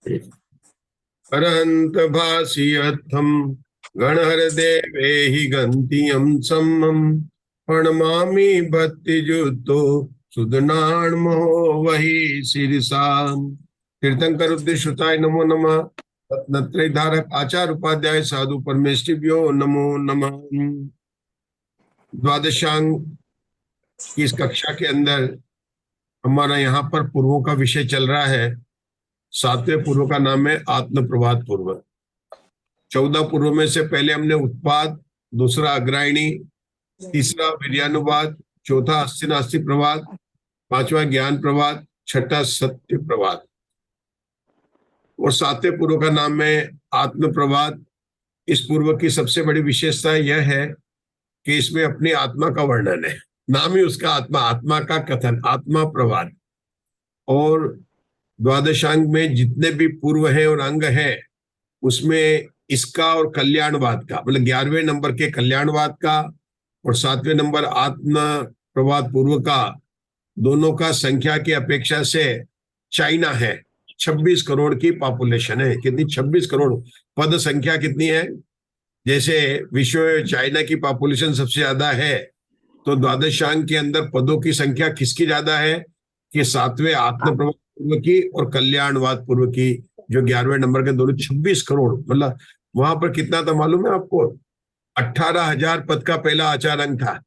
अरहंत भाषियत्थम गणहरदेवे हि गंतियम सम्मम प्रणमामि भक्तिजुतो सुदनाणमो वही शीर्षान। तीर्थंकर उद्देश्य श्रुताय नमो नमः। रत्नत्रय धारक आचार्य उपाध्याय साधु परमेष्टिभ्यो नमो नमः। द्वादशांग की इस कक्षा के अंदर हमारा यहाँ पर पूर्वों का विषय चल रहा है। 7वें पूर्व का नाम है आत्म प्रभात पूर्व। 14 पूर्व में से पहले हमने उत्पाद, दूसरा अग्रायणी, तीसरा वीर्यानुवाद, चौथा अस्ति नास्ति प्रवाद, पांचवा ज्ञान प्रवाद, छठा सत्य प्रवाद और 7वें पूर्व का नाम है आत्म प्रवाद। इस पूर्व की सबसे बड़ी विशेषता यह है कि इसमें अपनी आत्मा का वर्णन है। नाम ही उसका आत्मा, आत्मा का कथन, आत्मा प्रवाद। और द्वादशांग में जितने भी पूर्व हैं और अंग हैं उसमें इसका और कल्याणवाद का, मतलब 11वें नंबर के कल्याणवाद का और 7वें नंबर आत्म प्रवाद पूर्व का, दोनों का संख्या की अपेक्षा से चाइना है। 26 करोड़ की पॉपुलेशन है। कितनी? 26 करोड़। पद संख्या कितनी है? जैसे विश्व में चाइना की पॉपुलेशन सबसे ज्यादा है, तो द्वादशांग के अंदर पदों की संख्या किसकी ज्यादा है? कि 7वें आत्म प्रवाद पूर्व की और कल्याणवाद पूर्व की, जो 11वें नंबर के, दोनों 26 करोड़। मतलब वहां पर कितना था मालूम है आपको? 18,000 पद का पहला आचार अंक था।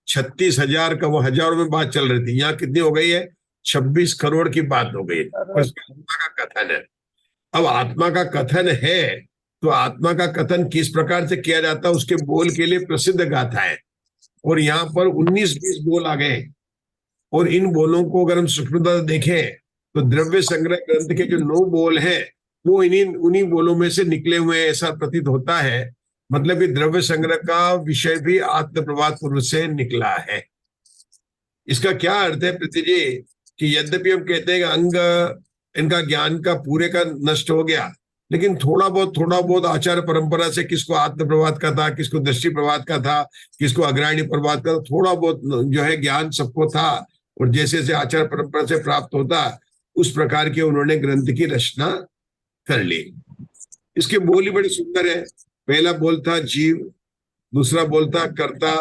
36,000 का, वो हजारों में बात चल रही थी। यहाँ कितनी हो गई है? 26 करोड़ की बात हो गई। और इसमें आत्मा का कथन है। अब आत्मा का कथन है तो आत्मा का कथन किस प्रकार से किया जाता है उसके बोल के लिए प्रसिद्ध गाथा है। और यहाँ पर 19-20 बोल आ गए। और इन बोलों को अगर हम सूक्ष्मता से देखें तो द्रव्य संग्रह ग्रंथ के जो 9 बोल हैं वो इन्हीं उन्हीं बोलों में से निकले हुए, ऐसा प्रतीत होता है। मतलब कि द्रव्य संग्रह का विषय भी आत्म प्रवाद पूर्व से निकला है। इसका क्या अर्थ है प्रीति जी? कि यद्यपि हम कहते हैं कि अंग इनका ज्ञान का पूरे का नष्ट हो गया, लेकिन थोड़ा बहुत आचार परंपरा से, किसको आत्म प्रवाद का था, किसको दृष्टि प्रवाद का था, किसको अग्रायणी प्रवाद का था, थोड़ा बहुत जो है ज्ञान सबको था। और जैसे जैसे आचार परंपरा से प्राप्त होता उस प्रकार के उन्होंने ग्रंथ की रचना कर ली। इसके बोल ही बड़ी सुंदर है। पहला बोल था जीव, दूसरा बोल था कर्ता,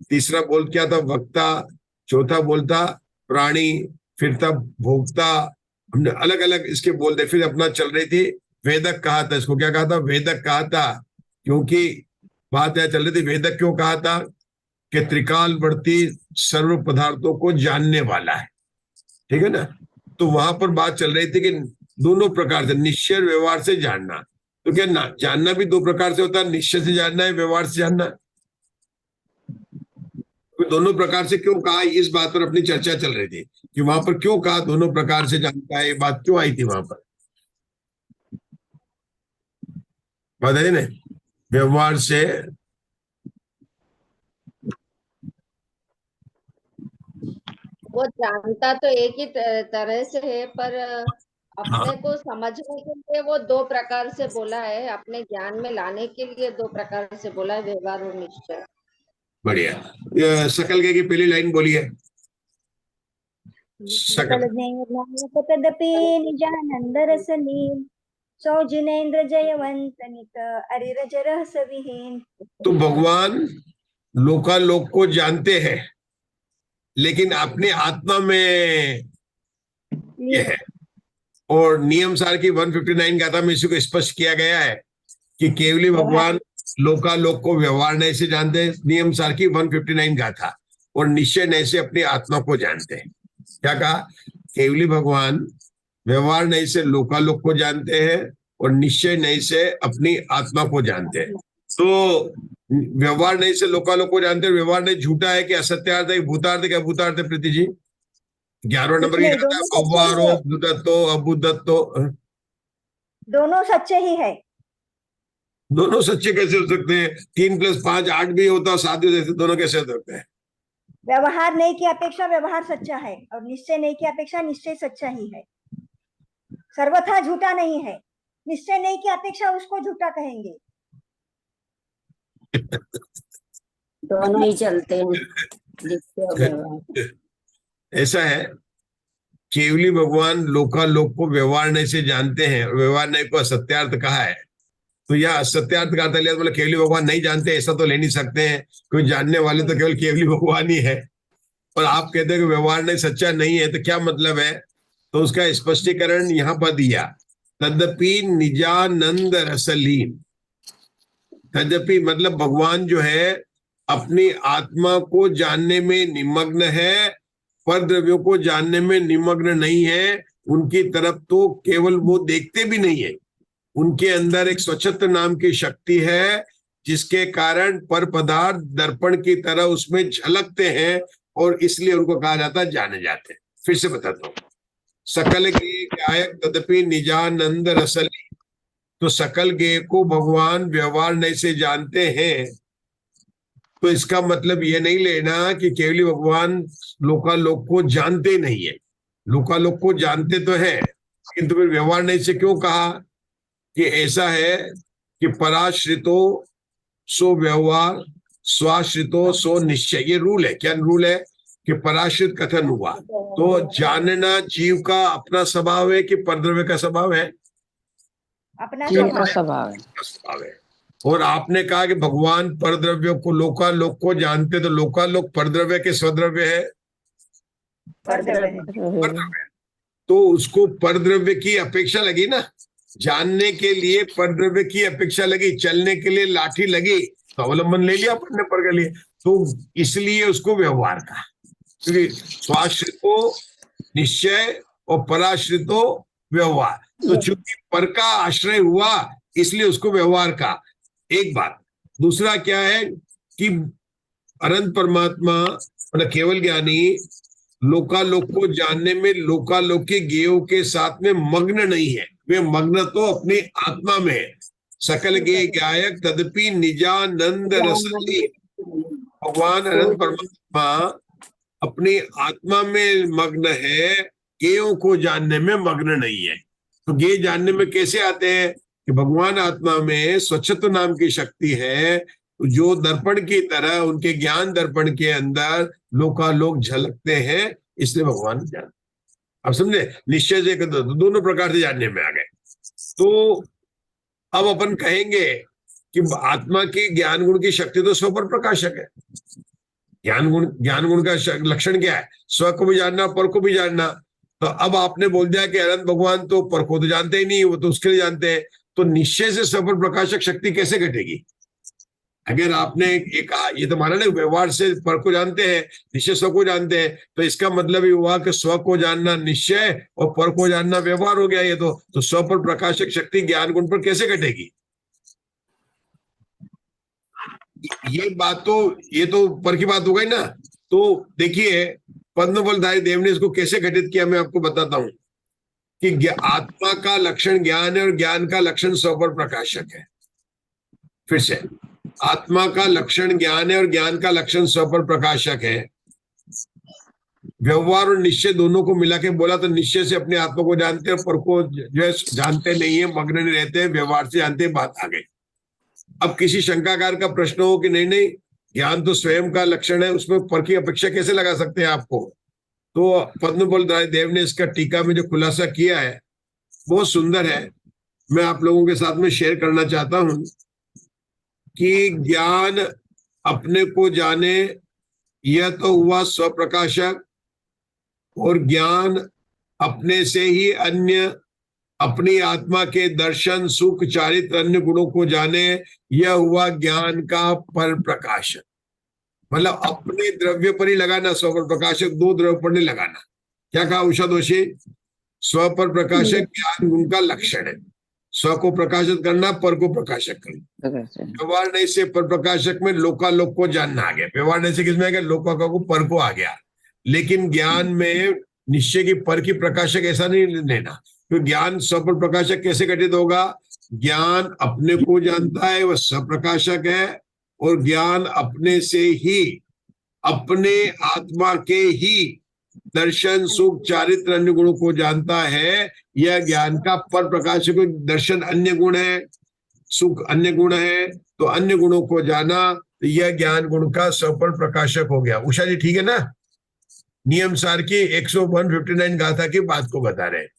तीसरा बोल क्या था? वक्ता, चौथा बोल था प्राणी, फिर था भोक्ता। हमने अलग अलग इसके बोल दे। फिर अपना चल रही थी वेदक कहा था। इसको क्या कहा था? वेदक कहा था। क्योंकि बात यह चल रही थी, वेदक क्यों कहा था? कि त्रिकालवर्ती सर्व पदार्थों को जानने वाला है। ठीक है ना? तो वहां पर बात चल रही थी कि दोनों प्रकार से, निश्चय और व्यवहार से जानना। तो क्या ना, जानना भी दो प्रकार से होता है, निश्चय से जानना है, व्यवहार से जानना। तो दोनों प्रकार से क्यों कहा, इस बात पर अपनी चर्चा चल रही थी कि वहां पर क्यों कहा दोनों प्रकार से जानता है, ये बात क्यों आई थी वहां पर? बात है ना, व्यवहार से। वो जानता तो एक ही तरह से है, पर हाँ, अपने को समझने के लिए वो दो प्रकार से बोला है, अपने ज्ञान में लाने के लिए दो प्रकार से बोला है, व्यवहार और निश्चय। बढ़िया। सकल के की पहली लाइन बोलिए। सकल। सकल ज्ञान तदपि निजानंद रसनील सौजिनेन्द्र जयवंत नित अरिरज रहस विहीन। तो भगवान लोकालोक को जानते हैं, लेकिन अपने आत्मा में ये है। और नियम सार की 159 गाथा में इसी को स्पष्ट किया गया है कि केवली भगवान लोकालोक को व्यवहार नय से जानते हैं, नियम सार की 159 गाथा। और निश्चय नय से अपनी आत्मा को जानते हैं। क्या कहा? केवली भगवान व्यवहार नय से लोकालोक को जानते हैं और निश्चय नय से अपनी आत्मा को जानते हैं। तो व्यवहार नय से लोकालोक को जानते हैं। व्यवहार नय झूठा है कि असत्यार्थ है, भूतार्थ क्या? भूतार्थ प्रीति जी 11वें नंबर की गाथा, अव्वारो भूतत्तो अभूतत्तो। दोनों सच्चे ही है। दोनों सच्चे कैसे हो सकते हैं? 3+5 8 भी होता, 7 भी होते, दोनों कैसे हो सकते हैं? व्यवहार नहीं की अपेक्षा व्यवहार सच्चा है और निश्चय नहीं की अपेक्षा निश्चय सच्चा ही है। सर्वथा झूठा नहीं है। निश्चय नहीं की अपेक्षा उसको झूठा कहेंगे। दोनों ही चलते हैं, निश्चय और व्यवहार। ऐसा है केवली भगवान लोकालोक को व्यवहार से जानते हैं, व्यवहार नहीं को असत्यार्थ कहा है। तो यह असत्यार्थ का अर्थ लिया, मतलब केवली भगवान नहीं जानते ऐसा तो ले नहीं सकते हैं, क्योंकि जानने वाले तो केवल केवली भगवान ही है। और आप कहते हैं कि व्यवहार नहीं सच्चा नहीं है, तो क्या मतलब है? तो उसका स्पष्टीकरण यहाँ पर दिया, तदपि निजानंद रसलीन। तदपि मतलब भगवान जो है अपनी आत्मा को जानने में निमग्न है, पर द्रव्यों को जानने में निमग्न नहीं है। उनकी तरफ तो केवल वो देखते भी नहीं है, उनके अंदर एक स्वच्छता नाम की शक्ति है, जिसके कारण पर पदार्थ दर्पण की तरह उसमें झलकते हैं, और इसलिए उनको कहा जाता है जाने जाते हैं। फिर से बताता हूँ, सकल गेय गायक तदपि निजानंद रसली। तो सकल गेय को भगवान व्यवहार नहीं से जानते हैं, तो इसका मतलब ये नहीं लेना कि केवली भगवान लोकालोक को जानते नहीं है। लोकालोक को जानते तो है, किंतु फिर व्यवहार नहीं से क्यों कहा? कि ऐसा है कि पराश्रितो सो व्यवहार, स्वाश्रितो सो निश्चय। ये रूल है। क्या रूल है? कि पराश्रित कथन हुआ तो जानना जीव का अपना स्वभाव है कि परद्रव्य का स्वभाव है? अपना जीव का स्वभाव स्वभाव है। और आपने कहा कि भगवान परद्रव्यों को लोकालोक को जानते, तो लोकालोक परद्रव्य के स्वद्रव्य है, परद्रव्य। तो उसको परद्रव्य की अपेक्षा लगी ना, जानने के लिए परद्रव्य की अपेक्षा लगी, चलने के लिए लाठी लगी, तो अवलंबन ले लिया अपने पर के लिए, तो इसलिए उसको व्यवहार कहा। क्योंकि स्वाश्रितो निश्चय और पराश्रितो व्यवहार, तो चूंकि पर का आश्रय हुआ इसलिए उसको व्यवहार का। एक बात। दूसरा क्या है कि अनंत परमात्मा मतलब केवल ज्ञानी लोकालोक को जानने में लोकालोक के गेयों के साथ में मग्न नहीं है, वे मग्न तो अपनी आत्मा में है। सकल गेय गायक तदपि निजानंद रसली। भगवान अनंत परमात्मा अपनी आत्मा में मग्न है, गेयों को जानने में मग्न नहीं है। तो गेय जानने में कैसे आते हैं? कि भगवान आत्मा में स्वच्छत्व नाम की शक्ति है, जो दर्पण की तरह उनके ज्ञान दर्पण के अंदर लोकालोक झलकते हैं, इसलिए भगवान जान। अब समझे? निश्चय से दोनों प्रकार से जानने में आ गए। तो अब अपन कहेंगे कि आत्मा की ज्ञान गुण की शक्ति तो स्व पर प्रकाशक है। ज्ञान गुण का लक्षण क्या है? स्व को भी जानना, पर को भी जानना। तो अब आपने बोल दिया कि अनंत भगवान तो पर को तो जानते ही नहीं, वो तो उसके लिए जानते हैं, तो निश्चय से स्व पर प्रकाशक शक्ति कैसे घटेगी? अगर आपने ये कहा, ये तो माना नहीं व्यवहार से पर को जानते हैं, निश्चय स्व को जानते हैं, तो इसका मतलब ये हुआ कि स्व को जानना निश्चय और पर को जानना व्यवहार हो गया। ये तो स्व पर प्रकाशक शक्ति ज्ञान गुण पर कैसे घटेगी? ये तो पर की बात हो गई ना। तो देखिए, पद्मफलधारी देव ने इसको कैसे घटित किया, मैं आपको बताता हूं कि आत्मा का लक्षण ज्ञान है और ज्ञान का लक्षण स्व पर प्रकाशक है। फिर से, आत्मा का लक्षण ज्ञान है और ज्ञान का लक्षण स्व पर प्रकाशक है। व्यवहार और निश्चय दोनों को मिला के बोला तो निश्चय से अपने आत्मा को जानते हैं, पर को जो है जानते नहीं है, मग्न नहीं रहते हैं, व्यवहार से जानते हैं। बात आ गई। अब किसी शंकाकार का प्रश्न हो कि नहीं ज्ञान तो स्वयं का लक्षण है, उसमें पर की अपेक्षा कैसे लगा सकते हैं आपको? तो पद्मफलधारी देव ने इसका टीका में जो खुलासा किया है बहुत सुंदर है, मैं आप लोगों के साथ में शेयर करना चाहता हूं कि ज्ञान अपने को जाने, यह तो हुआ स्वप्रकाशक, और ज्ञान अपने से ही अन्य अपनी आत्मा के दर्शन, सुख, चारित्र, अन्य गुणों को जाने, यह हुआ ज्ञान का पर प्रकाशक। मतलब अपने द्रव्य पर ही लगाना, स्व पर प्रकाशक, दो द्रव्य पर नहीं लगाना। क्या कहा उषा दोषी? स्व पर प्रकाशक ज्ञान गुण का लक्षण है, स्व को प्रकाशित करना, पर को प्रकाशक करना। व्यवहार नहीं से पर प्रकाशक में लोकालोक को जानना आ गया, व्यवहार नहीं से किसमें आ गया? लोकालोक को पर को आ गया। लेकिन ज्ञान में निश्चय की पर की प्रकाशक ऐसा नहीं लेना, तो ज्ञान स्व पर प्रकाशक कैसे घटित होगा? ज्ञान अपने को जानता है, वह स्वप्रकाशक है, और ज्ञान अपने से ही अपने आत्मा के ही दर्शन, सुख, चारित्र, अन्य गुणों को जानता है। यह ज्ञान का पर प्रकाशक। दर्शन अन्य गुण है, सुख अन्य गुण है, तो अन्य गुणों को जाना, तो यह ज्ञान गुण का स्व पर प्रकाशक हो गया। उषा जी ठीक है ना? नियम सार की 159 गाथा की बात को बता रहे हैं।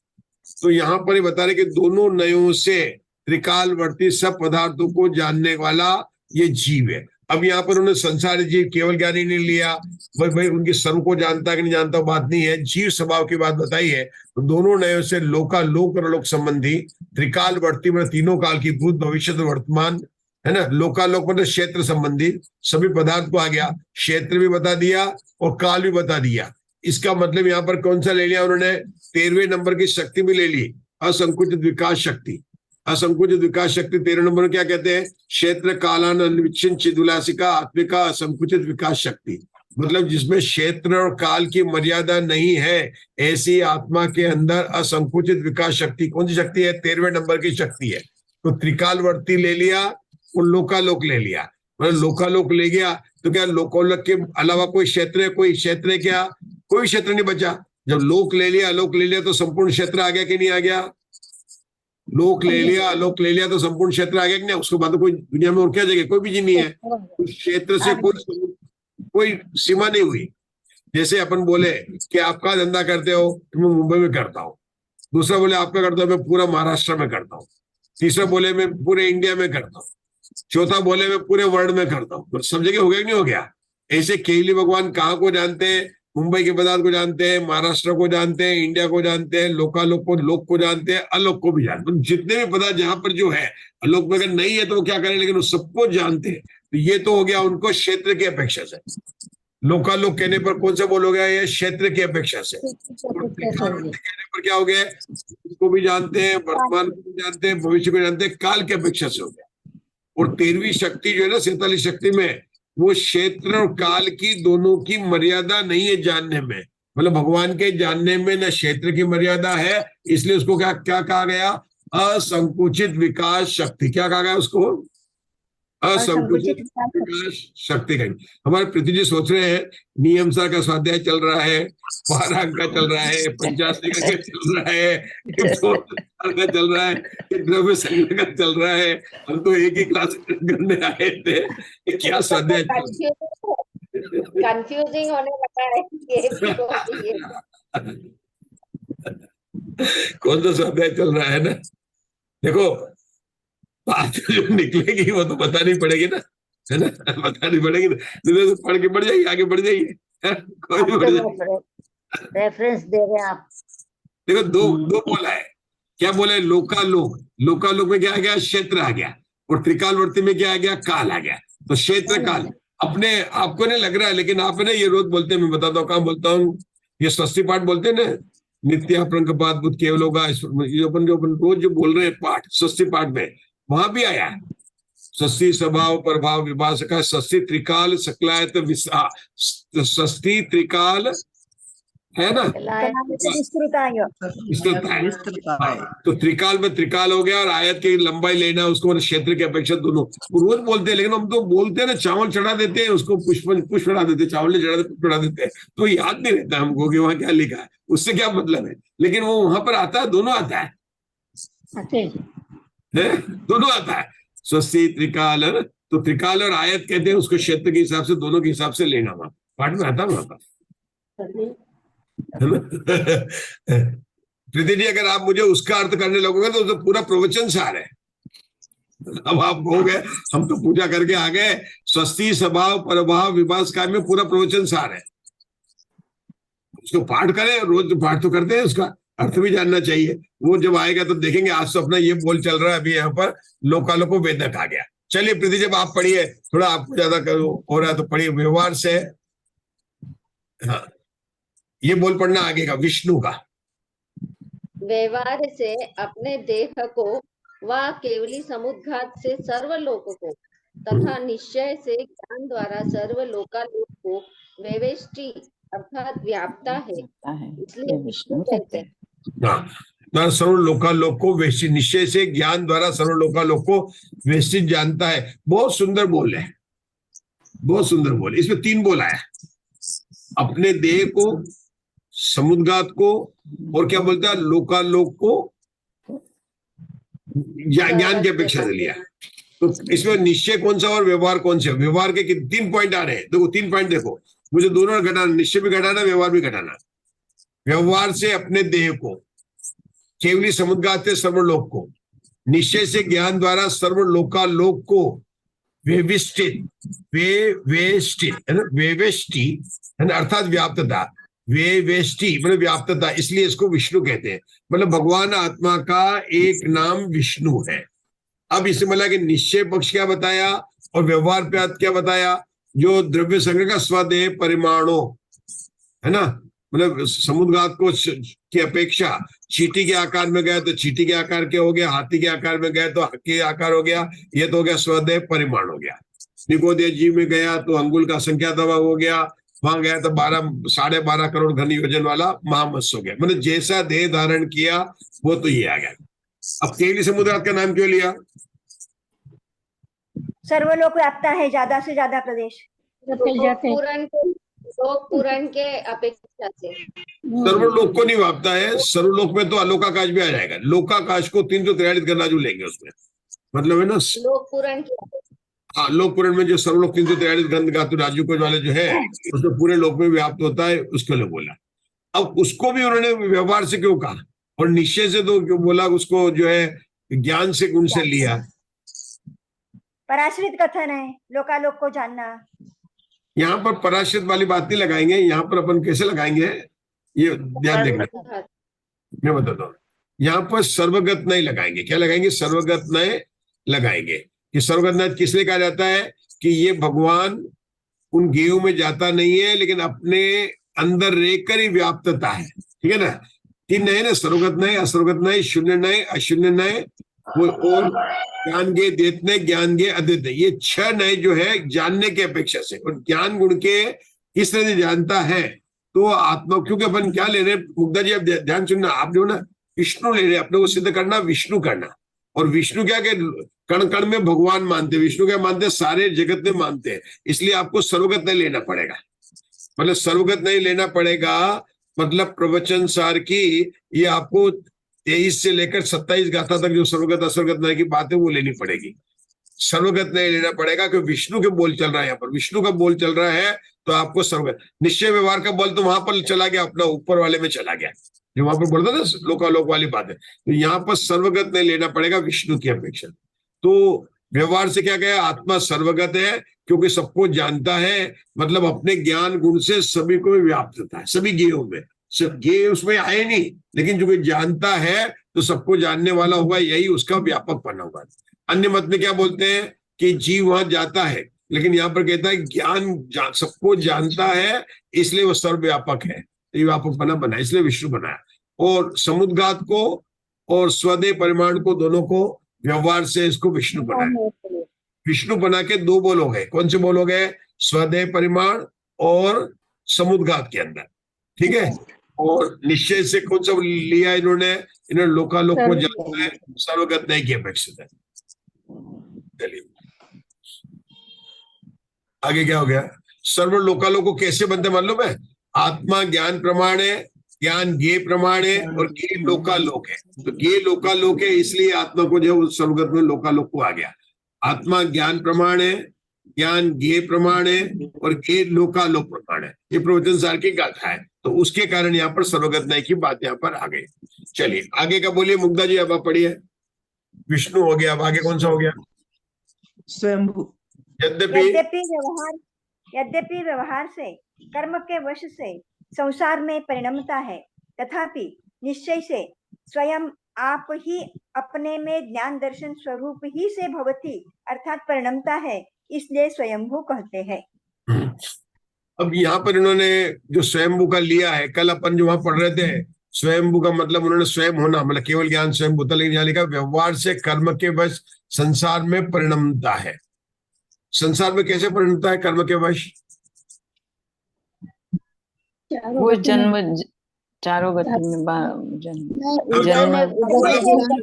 तो यहाँ पर ही बता रहे कि दोनों नयों से त्रिकालवर्ती सब पदार्थों को जानने वाला ये जीव है। अब यहाँ पर उन्होंने संसारी जीव केवल ज्ञानी नहीं लिया, भाई उनकी सर्व को जानता कि नहीं जानता बात नहीं है, जीव स्वभाव की बात बताई है। तो दोनों नयों से लोकालोक और लोक संबंधी त्रिकालवर्ती मतलब तीनों काल की भूत भविष्य वर्तमान है ना, लोकालोक मतलब क्षेत्र संबंधी सभी पदार्थ को आ गया, क्षेत्र भी बता दिया और काल भी बता दिया। इसका मतलब यहाँ पर कौन सा ले लिया उन्होंने, 13वें नंबर की शक्ति भी ले ली, असंकुचित विकास शक्ति। असंकुचित विकास शक्ति 13 नंबर क्या कहते हैं, क्षेत्र कालान्विच्छिन्न चिदुलासिका आत्मिका असंकुचित विकास शक्ति। मतलब जिसमें क्षेत्र और काल की मर्यादा नहीं है, ऐसी आत्मा के अंदर असंकुचित विकास शक्ति कौन सी शक्ति है, 13वें नंबर की शक्ति है। तो त्रिकालवर्ती ले लिया और लोकालोक ले लिया, मतलब लोकालोक ले गया तो क्या लोकालोक के अलावा कोई क्षेत्र है, कोई क्षेत्र है क्या, कोई क्षेत्र नहीं बचा। जब लोक ले लिया लोक ले लिया तो संपूर्ण क्षेत्र आ गया कि नहीं आ गया, लोक ले लिया लोक ले लिया तो संपूर्ण क्षेत्र आ गया कि नहीं, उसके बाद तो कोई दुनिया में और क्या जगह कोई भी चीज नहीं है, उस क्षेत्र से कोई सीमा नहीं हुई। जैसे अपन बोले कि आप क्या धंधा करते हो, तो मैं मुंबई में करता हूँ, दूसरा बोले आप क्या करते हो, मैं पूरा महाराष्ट्र में करता हूँ, तीसरा बोले मैं पूरे इंडिया में करता हूँ, चौथा बोले मैं पूरे वर्ल्ड में करता हूँ। तो सब जगह हो गया कि नहीं हो गया। ऐसे केवली भगवान कहाँ को जानते हैं, मुंबई के पदार्थ को जानते हैं, महाराष्ट्र को जानते हैं, इंडिया को जानते हैं, लोकालोक को लोक को जानते हैं, अलोक को भी जानते हैं। तो जितने भी पदार्थ जहां पर जो है अलोक में अगर नहीं है तो वो क्या करें, लेकिन वो सबको जानते हैं। तो ये तो हो गया उनको क्षेत्र की अपेक्षा से। लोकालोक कहने पर कौन सा बोलोगे, ये क्षेत्र की अपेक्षा से। कहने पर क्या हो गया, उसको भी जानते हैं, वर्तमान को भी जानते हैं, भविष्य को जानते हैं, काल की अपेक्षा से हो गया। और 13वीं शक्ति जो है ना 47 शक्ति में, वो क्षेत्र और काल की दोनों की मर्यादा नहीं है जानने में। मतलब भगवान के जानने में न क्षेत्र की मर्यादा है, इसलिए उसको क्या क्या कहा गया, असंकुचित विकास शक्ति। क्या कहा गया उसको, असंकुचित विकास शक्ति कहेंगे। हमारे पृथ्वी जी सोच रहे हैं नियम सार का स्वाध्याय चल रहा है, 12 अंक का चल रहा है, 85 का चल रहा है, का चल रहा है, द्रव्य संग्रह का चल रहा है। हम तो एक ही क्लास करने आए थे, क्या स्वाध्याय कंफ्यूजिंग होने लगा है ये भी कौन सा स्वाध्याय चल रहा है ना। देखो बात जो निकलेगी वो तो बतानी पड़ेगी ना, है ना, बतानी पड़ेगी ना, तो पढ़ के बढ़ जाइए, आगे बढ़ जाइए, कोई भी बढ़ जाइए। रेफरेंस दे रहे हैं आप। देखो दो बोला है, क्या बोला है, लोकालोक। लोकालोक में क्या आ गया, क्षेत्र आ गया, और त्रिकालवर्ती में क्या आ गया, काल आ गया। तो क्षेत्र काल अपने आपको नहीं लग रहा है, लेकिन आप ना ये रोज बोलते हैं, मैं बताता हूँ कहाँ बोलता हूँ, ये स्वस्ति पाठ बोलते हैं ना, नित्या प्रंकपात बुद्ध केवल होगा, जो अपन रोज जो बोल रहे हैं पाठ, स्वस्ति पाठ में वहां भी आया है, स्वस्ति स्वभाव प्रभाव विभाष का, स्वस्ति त्रिकाल सकलायत स्वस्ति त्रिकाल है ना, विस्तृत है। तो त्रिकाल में त्रिकाल हो गया, और आयत की लंबाई लेना उसको क्षेत्र की अपेक्षा दोनों रोज बोलते हैं, लेकिन हम तो बोलते हैं ना, चावल चढ़ा देते हैं उसको, पुष्प चढ़ा देते हैं, चावल नहीं चढ़ा देते, चढ़ा देते हैं, तो याद नहीं रहता हमको कि वहां क्या लिखा है, उससे क्या मतलब है, लेकिन वो वहां पर आता है, दोनों आता है, दोनों आता है, स्वस्ति त्रिकाल है ना। तो त्रिकाल और आयत कहते हैं उसको, क्षेत्र के हिसाब से, दोनों के हिसाब से लेना, वहां पाठ में आता वहां पर। प्रीति जी अगर आप मुझे उसका अर्थ करने लगोगे तो पूरा प्रवचन सार है। अब आप कहोगे हम तो पूजा करके आ गए, स्वस्ति स्वभाव प्रभाव विभाष का में पूरा प्रवचन सार है, उसको पाठ करें, रोज पाठ तो करते हैं, उसका अर्थ भी जानना चाहिए। वो जब आएगा तो देखेंगे, आज तो अपना ये बोल चल रहा है, अभी यहाँ पर लोकालोक को वेदक आ गया। चलिए प्रीति जब आप पढ़िए, थोड़ा आपको ज्यादा हो रहा है तो पढ़िए, व्यवहार से, हाँ ये बोल पढ़ना आगे का, विष्णु का। व्यवहार से अपने देह को व केवली समुद्घात से सर्वलोक को तथा निश्चय से ज्ञान द्वारा सर्वलोकालोक को व्यवेष्टि अर्थात व्याप्ता है, इसलिए विष्णु कहते हैं। सर्वलोकालोक को वेष्टि, निश्चय से ज्ञान द्वारा सर्वलोकालोक को वेष्टि जानता है। बहुत सुंदर बोल है, बहुत सुंदर बोल। इसमें 3 बोला है, अपने देह को, समुद्घात को, और क्या बोलता है, लोकालोक को ज्ञान की अपेक्षा से लिया। तो इसमें निश्चय कौन सा और व्यवहार कौन सा, व्यवहार के 3 पॉइंट आ रहे हैं, देखो 3 पॉइंट देखो, मुझे दोनों घटाना, निश्चय भी घटाना, व्यवहार भी घटाना। व्यवहार से अपने देह को, केवली समुद्घात से सर्वलोक को, निश्चय से ज्ञान द्वारा सर्वलोकालोक को वेविष्टित, वेवेष्टित है ना, वेवेष्टि है ना, अर्थात व्याप्तता, वेवेष्टि मतलब व्याप्तता, इसलिए इसको विष्णु कहते हैं। मतलब भगवान आत्मा का एक नाम विष्णु है। अब इसे मतलब कि निश्चय पक्ष क्या बताया और व्यवहार पे क्या बताया, जो द्रव्य संग्रह का स्वदेह परिमाणो है ना, मतलब समुद्घात को की अपेक्षा चींटी के आकार में गया तो चींटी के आकार के हो गया, हाथी के आकार में गया तो हाथी के आकार हो गया, ये तो हो गया स्वदेह परिमाण हो गया। निकोदेह जीव में गया तो अंगुल का संख्या दवा हो गया, वहां गया तो 12.5 करोड़ घन योजन वाला महामत्स्य हो गया। मतलब जैसा देह धारण किया वो तो ये आ गया। अब केवली समुद्रात का नाम क्यों लिया? सर्वलोक व्याप्ता है, ज्यादा से ज्यादा प्रदेश। लोक पुराण के अपेक्षा से सर्वलोक को नहीं व्याप्ता है, सर्वलोक में तो अलोकाकाश भी आ जाएगा। लोकाकाश को 343 गणराजू लेंगे उसमें, मतलब है ना लोक पुराण की हाँ, लोक पुराण में जो सर्वलोक 343 गंध गातु राजू को वाले जो है उसमें पूरे लोक में व्याप्त होता है, उसके लिए बोला। अब उसको भी उन्होंने व्यवहार से क्यों कहा और निश्चय से तो क्यों बोला, उसको जो है ज्ञान से गुण से लिया। पराश्रित कथन है, लोकालोक को जानना। यहाँ पर पराश्रित वाली बात नहीं लगाएंगे, यहाँ पर अपन कैसे लगाएंगे ये ध्यान देखना, मैं बताता हूँ। यहाँ पर सर्वगत नहीं लगाएंगे, क्या लगाएंगे? सर्वगत नहीं लगाएंगे। कि सर्वगत नहीं किस लिए कहा जाता है कि ये भगवान उन गेहूं में जाता नहीं है, लेकिन अपने अंदर रहकर ही व्याप्तता है, ठीक है ना। तीन नहीं ना, सर्वगत नहीं, असर्वगत नहीं, शून्य नहीं, अशून्य नहीं, वो और ज्ञान गे देतने, ज्ञान गे अद्वितीय, ये 6 नए जो है जानने की अपेक्षा से। और ज्ञान गुण के किस तरह से जानता है तो आत्मा, क्योंकि अपन क्या ले रहे हैं मुग्धा जी, आप ध्यान सुनना, आप जो ना विष्णु ले रहे हैं, अपने को सिद्ध करना विष्णु करना। और विष्णु क्या के कण कण में भगवान मानते, विष्णु क्या मानते हैं? सारे जगत में मानते हैं। इसलिए आपको सर्वगत नहीं लेना पड़ेगा। मतलब सर्वगत नहीं लेना पड़ेगा मतलब प्रवचन सार की ये आपको 23 से लेकर 27 गाथा तक जो सर्वगत असर्वगत नहीं की बात है वो लेनी पड़ेगी। सर्वगत नहीं लेना पड़ेगा क्योंकि विष्णु के बोल चल रहा है, यहाँ पर विष्णु का बोल चल रहा है तो आपको सर्वगत। निश्चय व्यवहार का बोल तो वहां पर चला गया, अपना ऊपर वाले में चला गया, जो वहां पर बोलता ना लोकालोक वाली बात है। तो यहाँ पर सर्वगत नहीं लेना पड़ेगा विष्णु की अपेक्षा। तो व्यवहार से क्या कहा? आत्मा सर्वगत है क्योंकि सबको जानता है, मतलब अपने ज्ञान गुण से सभी को व्याप्त है, सभी गेयों में। सब गे उसमें आए नहीं, लेकिन जो जानता है तो सबको जानने वाला होगा, यही उसका व्यापक पना होगा। अन्य मत में क्या बोलते हैं कि जीव वहां जाता है, लेकिन यहाँ पर कहता है ज्ञान सबको जानता है, इसलिए वो सर्वव्यापक है, ये व्यापक पना बना, इसलिए विष्णु बनाया। और समुद्घात को और स्वदेह परिमाण को दोनों को व्यवहार से इसको विष्णु बनाया। विष्णु बना के 2 बोल हो गए। कौन से बोल हो गए? स्वदेह परिमाण और समुद्घात के अंदर, ठीक है। और निश्चय से कौन सा लिया इन्होंने? इन्होंने लोकालोक को जानता है, सर्वगत नहीं की अपेक्षित है। चलिए आगे क्या हो गया? सर्व लोकालोक को कैसे बनते मालूम है? आत्मा ज्ञान प्रमाण है, ज्ञान गे प्रमाण है और गे लोकालोक है। तो गे लोकालोक है इसलिए आत्मा को जो सर्वगत में लोकालोक को आ गया। आत्मा ज्ञान प्रमाण है, ज्ञान गे प्रमाण है और गे लोकालोक प्रमाण है। ये प्रवचन सार की गाथा है, तो उसके कारण यहाँ पर सर्वगत नहीं की बात यहाँ पर आ गई। चलिए आगे का बोलिए मुग्धा जी, अब आप पढ़िए। विष्णु हो गया, अब आगे कौन सा हो गया? स्वयंभू। यद्यपि व्यवहार से कर्म के वश से संसार में परिणमता है, तथापि निश्चय से स्वयं आप ही अपने में ज्ञान दर्शन स्वरूप ही से भवती अर्थात परिणमता है, इसलिए स्वयंभू कहते हैं। अब यहाँ पर इन्होंने जो स्वयंभू का लिया है, कल अपन जो वहां पढ़ रहे थे, स्वयंभू का मतलब उन्होंने स्वयं होना, मतलब केवल ज्ञान स्वयंभू था, लेकिन यहाँ लिखा व्यवहार से कर्म के वश संसार में परिणमता है। संसार में कैसे परिणमता है? कर्म के वश। वो जन्म चारों गति में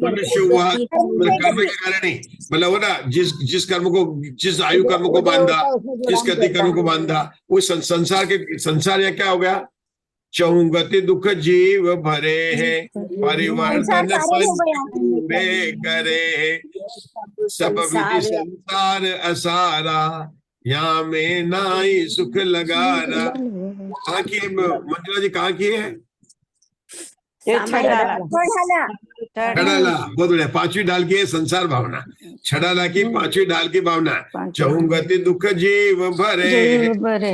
मनुष्य हुआ कर्म के कारण ही, मतलब वो ना जिस कर्म को, जिस आयु कर्म को बांधा, जिस गति कर्म को बांधा, वो संसार या क्या हो गया? चहुगति दुख जीव भरे हैं, परिवर्तन करे, सब विधि संसार असारा, यहाँ में नाई सुख लगारा। कहाँ की है मंजुला जी, कहाँ की है? ये छड़ाला छोड़ाला छड़ाला, बहुत बढ़िया। पांचवी डाल की है संसार भावना, छड़ाला की पांचवी डाल की भावना। चहुंगति दुख जीव भरे, जीव भरे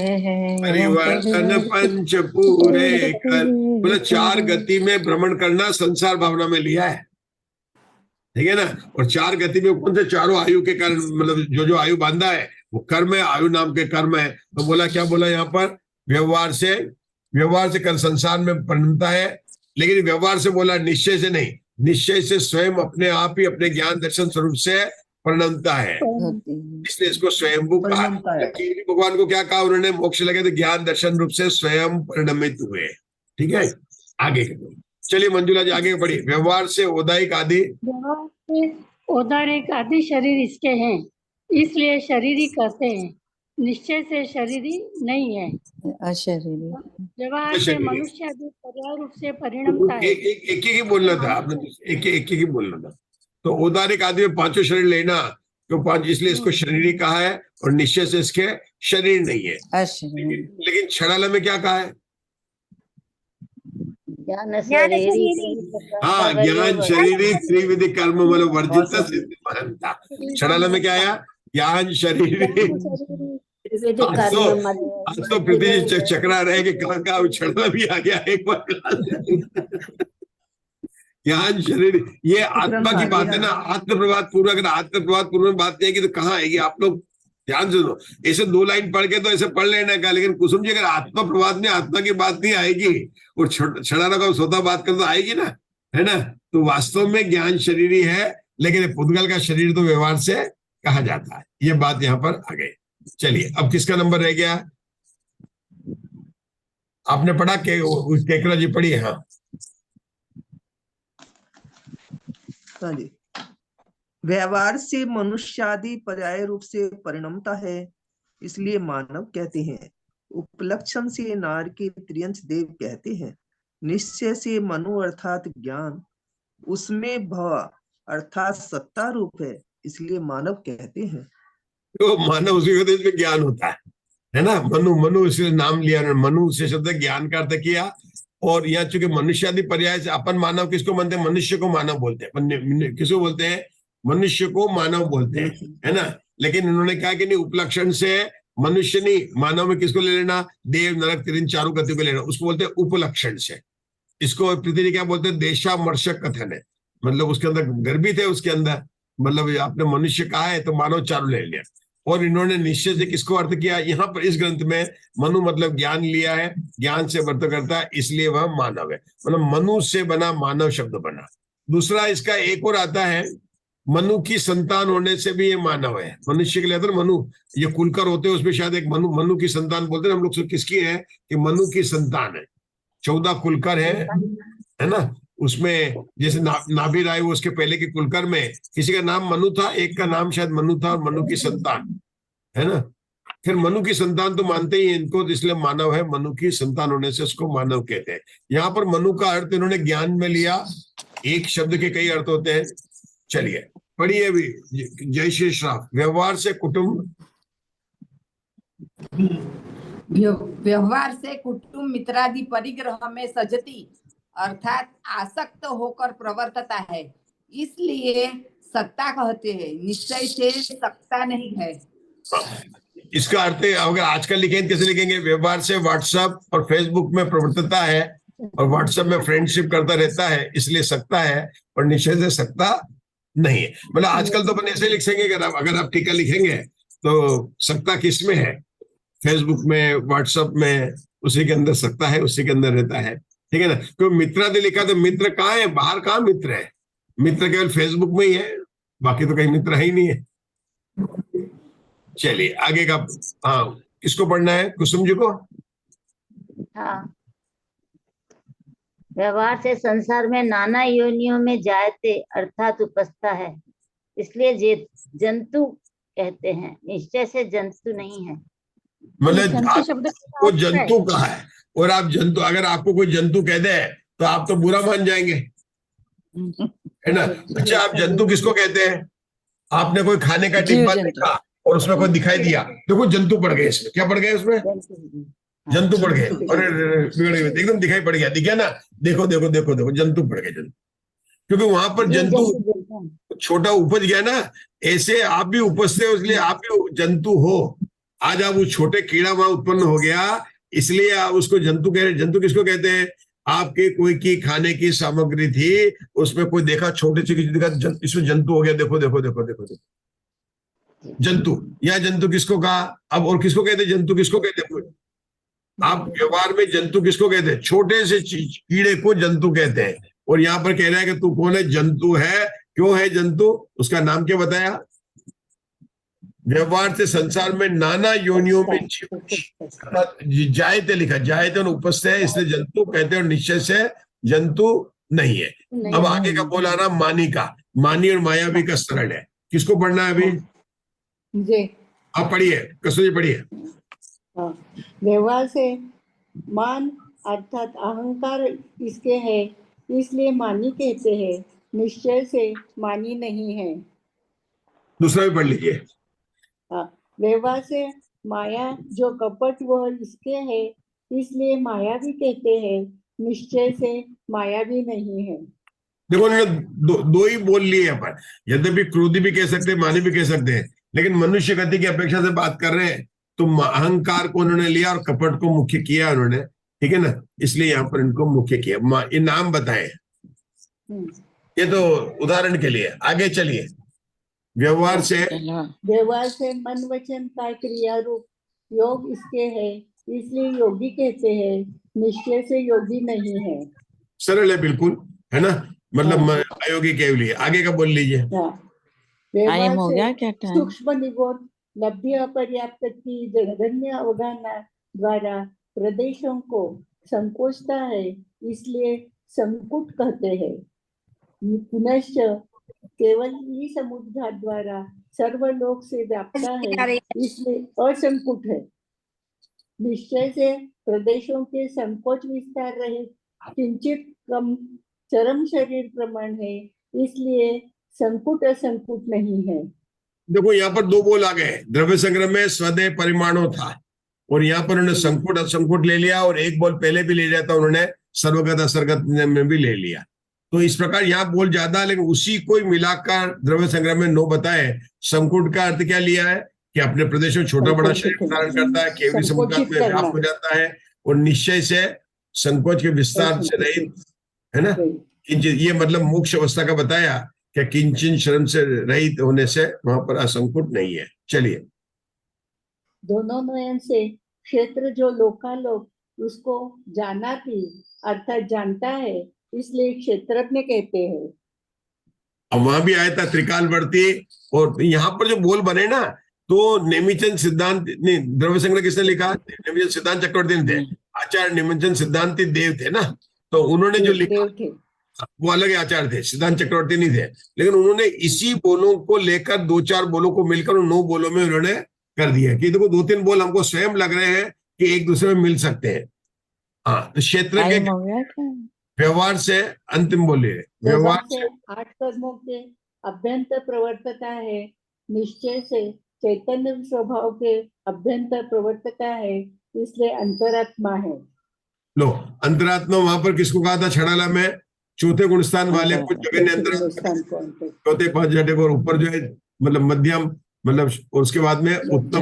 परिवर्तन पंच पूरे कर। मतलब 4 गति में भ्रमण करना संसार भावना में लिया है, ठीक है ना। और 4 गति में कौन से? चारों आयु के कारण, मतलब जो जो आयु बांधा है वो कर्म है, आयु नाम के कर्म है। तो बोला, क्या बोला यहाँ पर? व्यवहार से कर संसार में परिणमता है। लेकिन व्यवहार से बोला, निश्चय से नहीं, निश्चय से स्वयं अपने आप ही अपने ज्ञान दर्शन स्वरूप से परिणमता है, इसलिए इसको स्वयंभू कहा। केवली भगवान को क्या कहा उन्होंने? मोक्ष लगे तो ज्ञान दर्शन रूप से स्वयं परिणमित हुए, ठीक है। आगे चलिए मंजुला जी आगे बढ़िए। व्यवहार से औदायिक आदि, व्यवहार से औदायिक आदि शरीर इसके हैं, इसलिए शरीरी कहते हैं। निश्चय से शरीरी नहीं है। अशरीरी व्यवहार से अशरीरी। मनुष्य आदि पर्याय रूप से परिणमता है। एक ही बोलना था आपने, एक ही बोलना था। तो औदारिक आदि में 5 शरीर लेना, तो 5, इसलिए इसको शरीरी कहा है। और निश्चय से इसके शरीर नहीं है। अशरीरी लेकिन छड़ाला में क्या कहा है? ज्ञान ज्ञान शरीरी शरीरी। हाँ, ज्ञान शरीरी त्रिविधि कर्म मतलब वर्जित सिद्धि महानता। छड़ाला में क्या आया? ज्ञान शरीरी। त्रिविधि आज कर्म तो पृथ्वी जी चकरा रहे कि कहाँ कहाँ छड़ाला भी आ गया एक बार। ज्ञान शरीर, ये आत्मा की बात है ना। आत्म प्रभात पूर्व, अगर आत्म प्रभात पूर्व में बात नहीं की तो कहाँ आएगी? आप लोग ध्यान सुनो, ऐसे 2 लाइन पढ़ के तो ऐसे पढ़ लेना का। लेकिन कुसुम जी, अगर आत्मा प्रभात में आत्मा की बात नहीं आएगी और छड़ाला का स्वतः बात कर तो आएगी ना, है ना। तो वास्तव में ज्ञान शरीरी है, लेकिन पुद्गल का शरीर तो व्यवहार से कहा जाता है। ये बात यहाँ पर आ गई। चलिए, अब किसका नंबर रह गया? आपने पढ़ा के केकरा जी पढ़ी है? हाँ जी। व्यवहार से मनुष्यादि पर्याय रूप से परिणमता है, इसलिए मानव कहते हैं। उपलक्षण से नार के त्रियंश देव कहते हैं। निश्चय से मनु अर्थात ज्ञान, उसमें भव अर्थात सत्ता रूप है, इसलिए मानव कहते हैं। तो मानव उसी को इसमें ज्ञान होता है ना। मनु इसलिए नाम लिया, मनु से शब्द ज्ञान का अर्थ किया। और यहाँ चूंकि मनुष्य आदि पर्याय से अपन मानव किसको मानते हैं? मनुष्य को मानव बोलते हैं। किसको बोलते हैं? मनुष्य को मानव बोलते हैं, है ना। लेकिन इन्होंने कहा कि नहीं, उपलक्षण से मनुष्य नहीं, मानव में किसको ले लेना? देव नरक त्रिन चारों गति को लेना, उसको बोलते हैं उपलक्षण से। इसको पृथ्वी क्या बोलते हैं? देशामर्शक कथन है, मतलब उसके अंदर गर्भित है, उसके अंदर मतलब आपने मनुष्य कहा है तो मानव चारों ले लिया। और इन्होंने निश्चय से किसको अर्थ किया? यहाँ पर इस ग्रंथ में मनु मतलब ज्ञान लिया है, ज्ञान से वर्त करता है, इसलिए वह मानव है। मतलब मनु से बना मानव शब्द बना। दूसरा इसका एक और आता है, मनु की संतान होने से भी ये मानव है। मनुष्य के लिए तो मनु, ये कुलकर होते हैं, उसमें शायद एक मनु की संतान बोलते हैं हम लोग। किसकी है कि मनु की संतान है। 14 कुलकर है ना। उसमें जैसे नाभि राय, वो उसके पहले के कुलकर में किसी का नाम मनु था, एक का नाम शायद मनु था, और मनु की संतान, है ना। फिर मनु की संतान तो मानते ही इनको, इसलिए मानव है। मनु की संतान होने से उसको मानव कहते हैं। यहाँ पर मनु का अर्थ इन्होंने ज्ञान में लिया। एक शब्द के कई अर्थ होते हैं। चलिए पढ़िए अभी, जय श्री श्राव। व्यवहार से कुटुंब, व्यवहार से कुटुंब मित्रादि परिग्रह में सजती अर्थात आसक्त होकर प्रवर्तता है, इसलिए सत्ता कहते हैं। निश्चय से सत्ता नहीं है। इसका अर्थ अगर आजकल लिखेंगे कैसे लिखेंगे? व्यवहार से व्हाट्सएप और फेसबुक में प्रवर्तता है, और व्हाट्सएप में फ्रेंडशिप करता रहता है, इसलिए सकता है। और निश्चय से सकता नहीं है। मतलब आजकल तो अपन ऐसे लिख सकेंगे, अगर आप टीका लिखेंगे तो सकता किस में है? फेसबुक में, व्हाट्सएप में, उसी के अंदर सकता है, उसी के अंदर रहता है, ठीक है ना। तो मित्रादि लिखा तो मित्र कहाँ है? बाहर कहाँ मित्र है? मित्र केवल फेसबुक में ही है, बाकी तो कहीं मित्र है ही नहीं है। चलिए आगे का, हाँ किसको पढ़ना है? कुसुम जी को। हाँ। व्यवहार से संसार में नाना योनियों में जायते अर्थात उपस्था है, इसलिए जंतु कहते हैं। निश्चय से जंतु नहीं है। मतलब शब्द वो जंतु कहा है, और आप जंतु, अगर आपको कोई जंतु कह दे तो आप तो बुरा मान जाएंगे, है ना। अच्छा, आप जंतु किसको कहते हैं? आपने कोई खाने का डिब्बा देखा, और उसमें कोई दिखाई दिया, देखो जंतु पड़ गए इसमें, क्या पड़ गए उसमें, जंतु पड़ गए, अरे बिगड़ गए, एकदम दिखाई पड़ गया, दिखा ना, देखो देखो देखो देखो जंतु पड़ गए, जंतु, क्योंकि वहां पर जंतु छोटा उपज गया ना, ऐसे आप भी उपजते हो, इसलिए आप भी जंतु हो। आज आप उस छोटे कीड़ा वहां उत्पन्न हो गया, इसलिए आप उसको जंतु कह रहे। जंतु किसको कहते हैं, आपके कोई की खाने की सामग्री थी, उसमें कोई देखा छोटे से किसी देखा इसमें जंतु हो गया, देखो देखो देखो देखो देखो जंतु, या जंतु किसको कहा अब, और किसको कहते जंतु किसको कहते, आप व्यवहार में जंतु किसको कहते हैं, छोटे से कीड़े को जंतु कहते हैं। और यहाँ पर कह रहा है कि तू कौन है, जंतु है। क्यों है जंतु, उसका नाम क्या बताया, व्यवहार से संसार में नाना योनियों में जायते लिखा, जायते और उपस्थित है, इसलिए जंतु कहते हैं, और निश्चय से जंतु नहीं है। अब आगे का बोल आ रहा मानी का, मानी और मायावी का सरल है, किसको पढ़ना है अभी, जी आप पढ़िए, कसो जी पढ़िए। व्यवहार से मान अर्थात अहंकार इसके है, इसलिए मानी कहते हैं, निश्चय से मानी नहीं है। दूसरा भी पढ़ लीजिए। व्यवहार से माया जो कपट वह इसके है, इसलिए माया भी कहते हैं, निश्चय से माया भी नहीं है। देखो उन्होंने दो ही बोल लिए यहाँ पर, यद्यपि क्रोधी भी कह सकते हैं, मानी भी कह सकते हैं, लेकिन मनुष्य गति की अपेक्षा से बात कर रहे हैं, तो अहंकार को उन्होंने लिया और कपट को मुख्य किया उन्होंने, ठीक है ना, इसलिए यहाँ पर इनको मुख्य किया। ये नाम बताए, ये तो उदाहरण के लिए। आगे चलिए, व्यवहार से मन वचन का क्रिया रूप योग इसके है, इसलिए योगी कहते हैं, निश्चय से योगी नहीं है। सरल है बिल्कुल, है ना, मतलब अयोगी केवली। आगे का बोल लीजिए। टाइम हो गया क्या, टाइम सूक्ष्म निगोद लब्धि अपर्याप्त की जगन्य अवगाहना द्वारा प्रदेशों को संकोचता है, इसलिए संकुट कहते हैं। पुनश्च केवल ही समुद्घात द्वारा सर्वलोक से व्याप्ता है, इसलिए असंकुट है। निश्चय से प्रदेशों के संकोच विस्तार रहित किंचित कम चरम शरीर प्रमाण है, इसलिए संकुट असंकुट नहीं है। देखो यहाँ पर दो बोल आ गए, द्रव्य संग्रह में स्वदेह परिमाणों था, और यहाँ पर उन्होंने संकुट असंकुट ले लिया, और एक बोल पहले भी ले लिया था उन्होंने, सर्वगत असर्गत में भी ले लिया। तो इस प्रकार यहाँ बोल ज्यादा, लेकिन उसी को मिलाकर द्रव्य संग्रह में नो बताए। संकुट का अर्थ क्या लिया है कि अपने प्रदेश में छोटा बड़ा शरीर धारण करता है, केवली समुद्र में व्याप्त हो जाता है, और निश्चय से संकोच के विस्तार से रहित, है ना, ये मतलब मोक्ष अवस्था का बताया कि किंचन शर्म से रहित होने से वहां पर असंकुट नहीं है। चलिए, दोनों नयन से क्षेत्र जो लोकालोक उसको जाना भी अर्थात जानता है, इसलिए क्षेत्रज्ञ कहते हैं। अब वहां भी आया था त्रिकालवर्ती, और यहाँ पर जो बोल बने ना, तो नेमिचंद सिद्धांत नहीं, द्रव्य संग्रह किसने लिखा, नेमिचंद सिद्धांत चक्रवर्ती ने थे, आचार्य नेमिचंद सिद्धांति देव थे ना, तो उन्होंने जो लिखा वो अलग आचार्य थे, सिद्धांत चक्रवर्ती नहीं थे, लेकिन उन्होंने इसी बोलों को लेकर दो चार बोलों को मिलकर 9 बोलों में उन्होंने कर दिया कि देखो 2-3 बोल हमको स्वयं लग रहे हैं कि एक दूसरे में मिल सकते हैं। हाँ, तो क्षेत्र के व्यवहार से अंतिम बोलिए, व्यवहार से 8 कर्मों के अभ्यंतर प्रवर्तता है, निश्चय से चैतन्य स्वभाव के अभ्यंतर प्रवर्तता है, इसलिए अंतरात्मा है। लो, अंतरात्मा वहां पर किसको कहा था, छड़ाला में चौथे गुणस्थान वाले कुछ जगह ने अंतरात्मा, चौथे 5 जटे को, ऊपर जो है मतलब मध्यम, मतलब उसके बाद में उत्तम,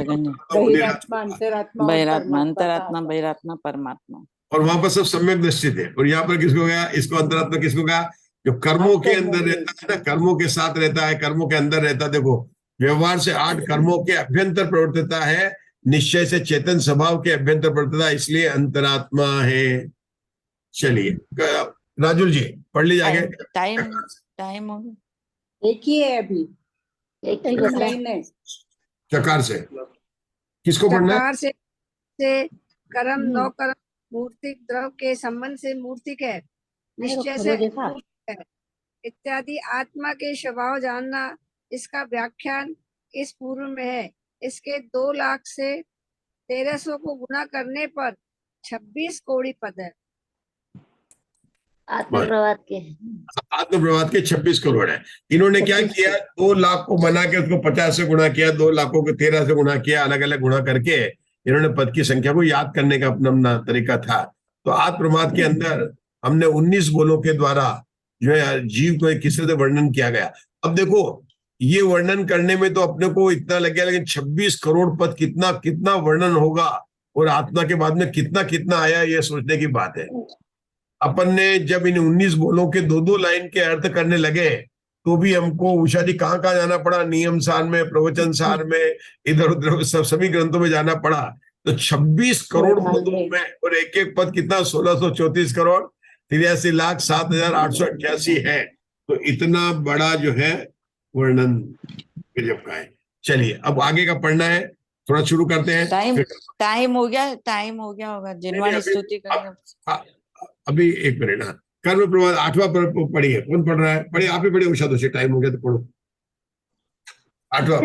बहिरात्मा, अंतरात्मा, बहिरात्मा, परमात्मा, और वहां पर सब सम्यक दृष्टि थे। और यहाँ पर किसको गया, इसको अंतरात्मा किसको कहा, जो कर्मों के अंदर रहता है ना, कर्मों के साथ रहता है, कर्मों के अंदर रहता है। देखो, व्यवहार से 8 कर्मों के अभ्यंतर प्रवर्तता है, निश्चय से चेतन स्वभाव के अभ्यंतर प्रवर्तता, इसलिए अंतरात्मा है। चलिए राजुल जी पढ़ लीजिए आगे। टाइम हो गया, एक ही है अभी, एक लाइन है। चकार से किसको पढ़ना है, से कर्म 9 कर्म मूर्तिक द्रव के संबंध से मूर्तिक है, निश्चय से है इत्यादि आत्मा के स्वभाव जानना, इसका व्याख्यान इस पूर्व में है। इसके 2 लाख से 1300 को गुणा करने पर 26 कौड़ी पद है। आत्म प्रभात के आत्म प्रभात के 26 करोड़ है। इन्होंने क्या किया, 2 लाख को बना के उसको 50 से गुणा किया, 2 लाखों को 13 से गुणा किया, अलग अलग गुणा करके इन्होंने पद की संख्या को याद करने का अपना अपना तरीका था। तो आत्म प्रभात के अंदर हमने 19 बोलों के द्वारा जो है जीव को किस तरह से वर्णन किया गया। अब देखो ये वर्णन करने में तो अपने को इतना लग गया, लेकिन 26 करोड़ पद कितना कितना वर्णन होगा और आत्मा के बाद में कितना कितना आया, ये सोचने की बात है। अपन ने जब इन 19 बोलों के 2-2 लाइन के अर्थ करने लगे तो भी हमको उषा जी कहाँ कहाँ जाना पड़ा, नियम सार में, प्रवचन सार में, इधर उधर सभी ग्रंथों में जाना पड़ा। तो 26 करोड़ पदों में और एक एक पद कितना, 1634 करोड़ 83,07,888 है। तो इतना बड़ा जो है वर्णन गजब का है। चलिए अब आगे का पढ़ना है, थोड़ा शुरू करते हैं। टाइम हो गया होगा। जिनवाणी स्तुति करना। अभी एक मिनट। हाँ, कर्म प्रभात 8वां पढ़िए। कौन पढ़ रहा है? पढ़िए, आप ही पढ़िए उषा दोषी, टाइम हो गया तो पढ़ो 8वां।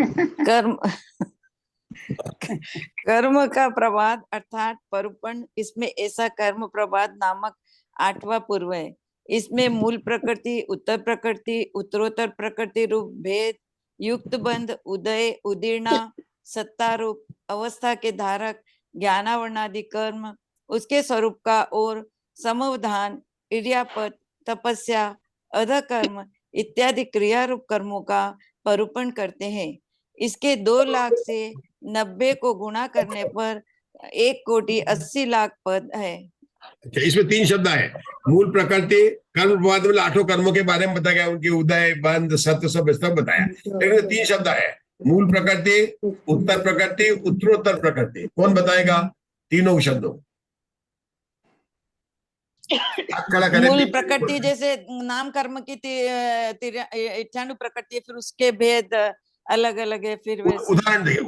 कर्म का प्रभात अर्थात परुपण, इसमें ऐसा कर्म प्रभात नामक 8वां पूर्व है। इसमें मूल प्रकृति, उत्तर प्रकृति, उत्तरोत्तर प्रकृति रूप भेद, युक्त बंध, उदय, उदीर्णा, सत्ता रूप अवस्था के धारक, ज्ञानावरणादि कर्म, उसके स्वरूप का और समवधान, इर्यापत, तपस्या, अधकर्म इत्यादि क्रिया रूप कर्मों का परूपण करते हैं। इसके 2 लाख से 90 को गुणा करने पर 1,80,00,000 पद है। अच्छा, इसमें 3 शब्द आए, मूल प्रकृति, कर्म प्रभात में 8 कर्मों के बारे में बताया गया, उनके उदय, बंध, सत्य सब बताया। लेकिन 3 शब्द आए, मूल प्रकृति, उत्तर प्रकृति, उत्तरोत्तर प्रकृति। कौन बताएगा तीनों शब्दों? मूल प्रकृति जैसे नाम कर्म की 98 प्रकृति है, फिर उसके भेद अलग अलग है। फिर उदाहरण देखिए,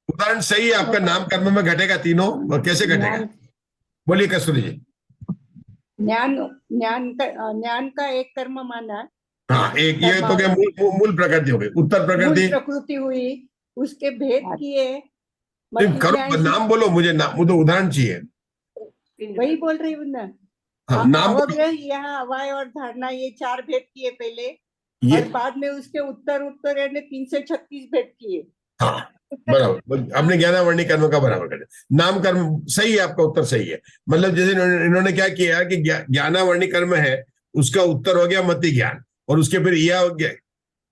उदाहरण सही है आपका। नाम कर्म में घटेगा तीनों, कैसे घटेगा? बोलिए कस्तूरी जी। ज्ञान का एक कर्म माना। हाँ, एक ये तो क्या मूल प्रकृति हो गई। उत्तर प्रकृति हुई, उसके भेद किए। करो, नाम बोलो, मुझे उदाहरण चाहिए। वही बोल रही हूँ ना। हाँ, नाम यहाँ अवाय और धारणा, ये 4 भेद किए पहले, और बाद में उसके उत्तर ने 336 भेद किए। हाँ बराबर, अपने ज्ञानावर्णी कर्म का बराबर कर। नाम कर्म सही है, आपका उत्तर सही है। मतलब जैसे इन्होंने क्या किया कि ज्ञानावर्णी कर्म है, उसका उत्तर हो गया मति ज्ञान, और उसके फिर यह हो गया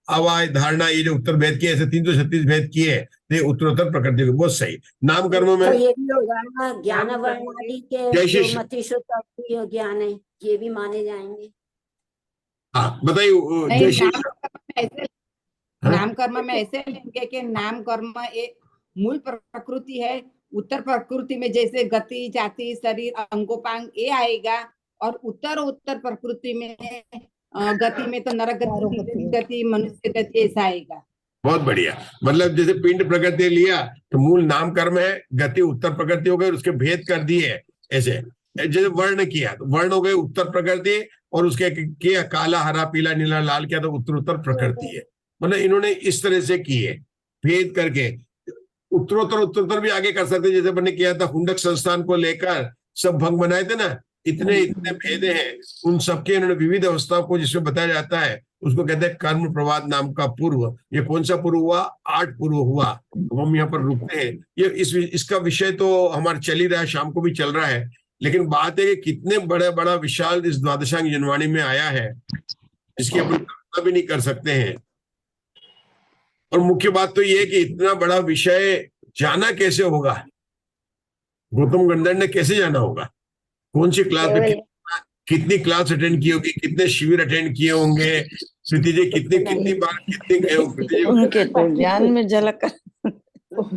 अवाय धारणा, ये जो उत्तर भेद किए, ऐसे 336 भेद किए, ये उत्तरोत्तर प्रकृति को। बहुत सही। नाम कर्म में ये भी होगा ना, ज्ञानावर्णादि के जो मतिशुद्धि ज्ञान है, ये भी माने जाएंगे। हाँ बताइए। नाम कर्म में ऐसे लेंगे कि नाम कर्म एक मूल प्रकृति है, उत्तर प्रकृति में जैसे गति, जाति, शरीर, अंगोपांग ये आएगा, और उत्तर प्रकृति में गति में तो नरक गति, मनुष्य गति ऐसा आएगा। बहुत बढ़िया। मतलब जैसे पिंड प्रकृति लिया तो मूल नाम कर्म है, गति उत्तर प्रकृति हो गई, उसके भेद कर दिए। ऐसे जैसे वर्ण किया तो वर्ण हो गए उत्तर प्रकृति, और उसके किया काला, हरा, पीला, नीला, लाल किया तो उत्तरोत्तर प्रकृति है। मतलब इन्होंने इस तरह से किए भेद करके। उत्तरोत्तर भी आगे कर सकते, जैसे मैंने किया था हुंडक संस्थान को लेकर सब भंग बनाए थे ना, इतने भेद हैं, उन सबके इन्होंने विविध अवस्थाओं को जिसमें बताया जाता है, उसको कहते हैं कर्म प्रभात नाम का पूर्व। ये कौन सा पूर्व हुआ? 8 पूर्व हुआ। तो हम यहाँ पर रुकते हैं। ये इसका विषय तो हमारा चल ही रहा है, शाम को भी चल रहा है, लेकिन बात है कि कितने बड़ा विशाल इस द्वादशांग जनवाणी में आया है, जिसकी अपन कल्पना भी नहीं कर सकते हैं। और मुख्य बात तो ये है कि इतना बड़ा विषय जाना कैसे होगा, गौतम गंधर्व ने कैसे जाना होगा, कौन सी क्लास में, कितनी क्लास अटेंड की होगी, कितने शिविर अटेंड किए होंगे, स्मृति जी कितनी बार कितने गए होंगे, उनके तो ज्ञान में झलक हो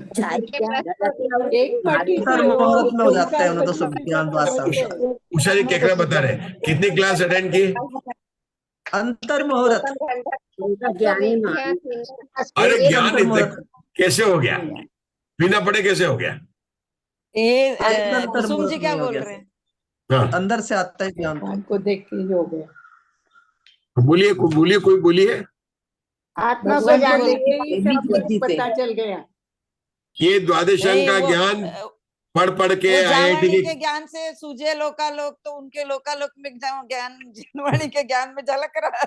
जाता है, तो सब ज्ञान। उषा जी केकरा बता रहे कितनी क्लास अटेंड की? अंतर मुहूर्त। अरे ज्ञान कैसे हो गया, बिना पढ़े कैसे हो गया? ये कुसुम जी क्या बोल रहे हैं? हाँ, अंदर से आता है ज्ञान, हमको देख के ही हो गया। बोलिए कोई बोलिए। आत्मा को जाने के ही सब कुछ पता चल गया। ये द्वादशांग का ज्ञान पढ़ पढ़ के वो आईआईटी जावाणी की के ज्ञान से सूझे लोकालोक, तो उनके लोकालोक में ज्ञान जिनवाणी के ज्ञान में झलक रहा है।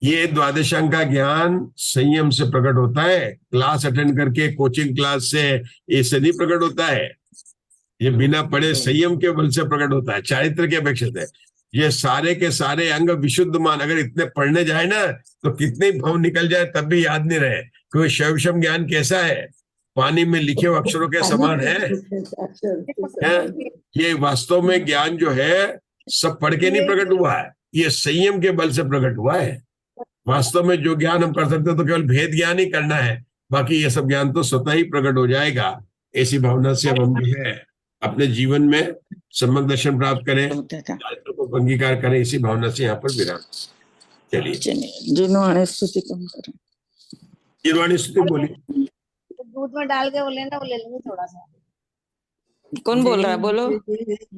ये द्वादशांग का ज्ञान संयम से प्रकट होता है, क्लास अटेंड करके, कोचिंग क्लास से इससे नहीं प्रकट होता है। ये बिना पढ़े संयम के बल से प्रकट होता है, चारित्र के अपेक्षित है। ये सारे के सारे अंग विशुद्ध मान अगर इतने पढ़ने जाए ना तो कितने भाव निकल जाए तब भी याद नहीं रहे, क्योंकि शैवशम ज्ञान कैसा है, पानी में लिखे हुए अक्षरों के समान है। ये वास्तव में ज्ञान जो है सब पढ़ के नहीं प्रकट हुआ है, ये संयम के बल से प्रकट हुआ है। वास्तव में जो ज्ञान हम कर सकते हैं तो केवल भेद ज्ञान ही करना है, बाकी ये सब ज्ञान तो स्वतः ही प्रकट हो जाएगा। ऐसी भावना से हम जो है अपने जीवन में सम्यक दर्शन प्राप्त करें, चारित्र को अंगीकार करें, इसी भावना से यहाँ पर विराम। चलिए जिनवाणी स्तुति कम करें। जिनवाणी स्तुति बोली। दूध में डाल के वो लेना, वो ले लेंगे थोड़ा सा। कौन बोल रहा है, बोलो।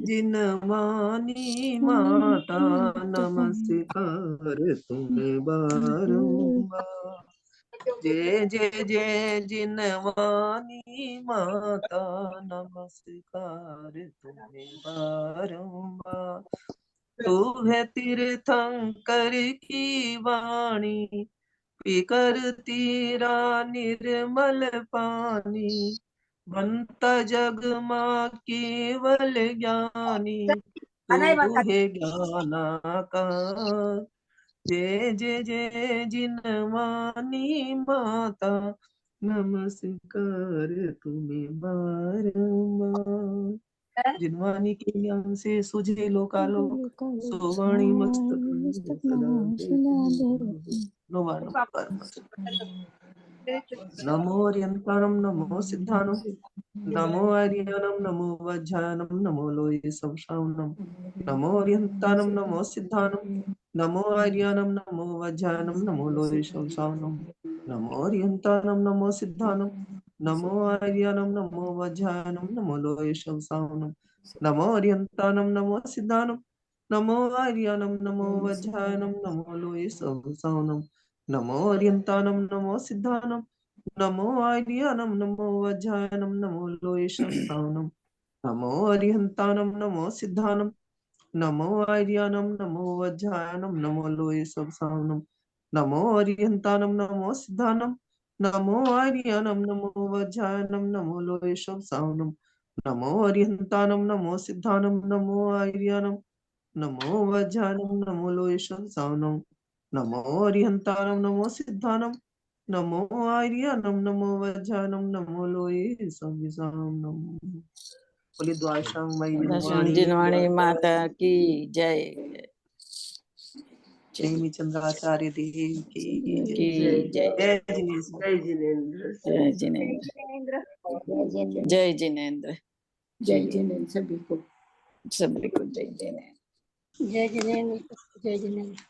जिनवानी माता नमस्कार तुम्हें बारंबार, जय जय जय जिनवानी माता नमस्कार तुम्हें बारंबार। तू है तीर्थंकर की वाणी, पीकर तीरा निर्मल पानी, बनता जग माँ केवल ज्ञानी, तू है ज्ञानाकार। जय जय जय जिनवानी माता नमस्कार तुम्हें बारंबार। जिनवानी के ज्ञान से सुझे लोकालोक, सोवाणी मस्तक नमो अर्यंताणं नमो सिद्धाणं, नमो आर्याणं नमो वज्राणं, नमो लोये संशावनं। नमो अर्यंताणं नमो सिद्धाणं, नमो आर्याणं नमो वज्राणं, नमो लोये संशावनं। नमो अर्यंताणं नमो सिद्धाणं, नमो आर्याणं नमो वज्राणं, नमो लोये संशावनं। नमो अर्यंताणं नमो सिद्धाणं, नमो आर्याणं नमो वज्राणं, नमो लोये संशावनं। नमो अर्यंताणं नमो सिद्धाणं, नमो आर्याणं नमो वज्राणं, नमो लोये संशावनं। नमो अर्यंताणं नमो सिद्धाणं, नमो आर्याणं नमो वज्राणं, नमो लोये संशावनं। नमो अर्यंताणं नमो सिद्धाणं, नमो आर्याणं नमो वज्राणं, नमो लोये संशावनं। नमो अर्यंताणं नमो सिद्धाणं, नमो आर्याणं नमो वज्राणं, नमो लोये संशावनं। नमो अर्यंताणं नमो सिद्धाणं, नमो आर्याणं नमो वज्राणं, नमो लोये संशावनं। बोले द्वादशांग मई जिनवाणी माता की जय। नेमी चंद्राचार्य देव की जय। जय जय जिनेन्द्र। जय जिनेन्द्र। जय जिनेन्द्र। जय जिनेन्द्र। जय जिनेन्द्र सभी को। सभी को जय जिनेन्द्र। जय जिनेन्द्र। जय जिनेन्द्र।